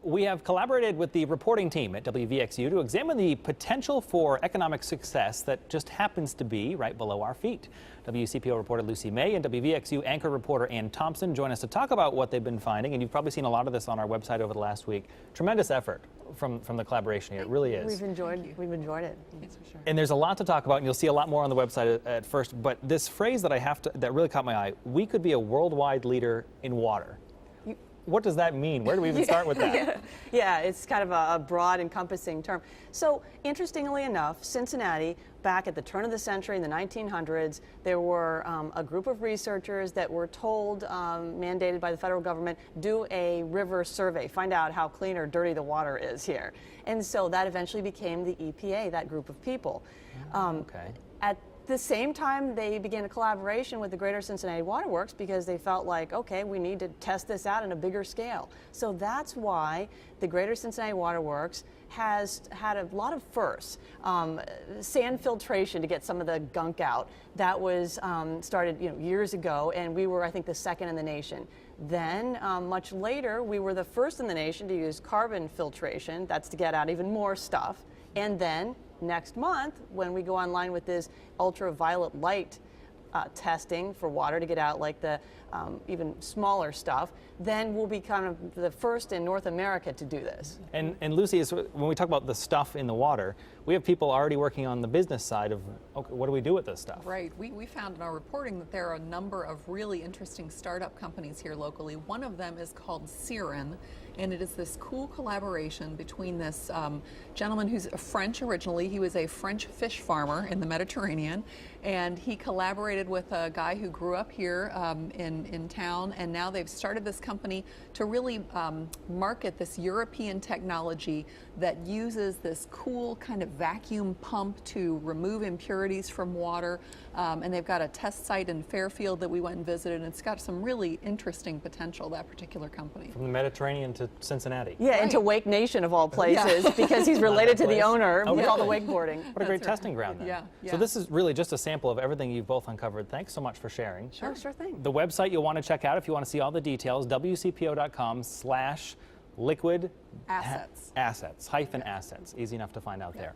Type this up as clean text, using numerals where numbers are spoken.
We have collaborated with the reporting team at WVXU to examine the potential for economic success that just happens to be right below our feet. WCPO reporter Lucy May and WVXU anchor reporter Ann Thompson join us to talk about what they've been finding, and you've probably seen a lot of this on our website over the last week. Tremendous effort from the collaboration here. It really is. We've enjoyed it. Yes, for sure. And there's a lot to talk about, and you'll see a lot more on the website at first. But this phrase that really caught my eye: we could be a worldwide leader in water. What does that mean? Where do we even start with that? Yeah, it's kind of a broad, encompassing term. So, interestingly enough, Cincinnati, back at the turn of the century in the 1900s, there were a group of researchers that were told, mandated by the federal government, do a river survey, find out how clean or dirty the water is here. And so that eventually became the EPA, that group of people. Okay. At the same time, they began a collaboration with the Greater Cincinnati Waterworks because they felt like, okay, we need to test this out on a bigger scale. So that's why the Greater Cincinnati Waterworks has had a lot of firsts. Sand filtration to get some of the gunk out. That was started years ago, and we were, I think, the second in the nation. Then, much later, we were the first in the nation to use carbon filtration. That's to get out even more stuff. And then, next month, when we go online with this ultraviolet light testing for water to get out like the even smaller stuff, then we'll be kind of the first in North America to do this. And Lucy, when we talk about the stuff in the water, we have people already working on the business side of, okay, what do we do with this stuff? Right. We found in our reporting that there are a number of really interesting startup companies here locally. One of them is called Siren, and it is this cool collaboration between this gentleman who's French originally. He was a French fish farmer in the Mediterranean, and he collaborated with a guy who grew up here in town, and now they've started this company to really market this European technology that uses this cool kind of vacuum pump to remove impurities from water, and they've got a test site in Fairfield that we went and visited, and it's got some really interesting potential, that particular company. From the Mediterranean to Cincinnati. Yeah, right. And to Wake Nation of all places, because he's related to the owner with all the wakeboarding. What a great testing ground then. Yeah. So this is really just a sample of everything you've both uncovered. Thanks so much for sharing. Sure thing. The website you'll want to check out if you want to see all the details, WCPO.com/liquid assets. Easy enough to find out there.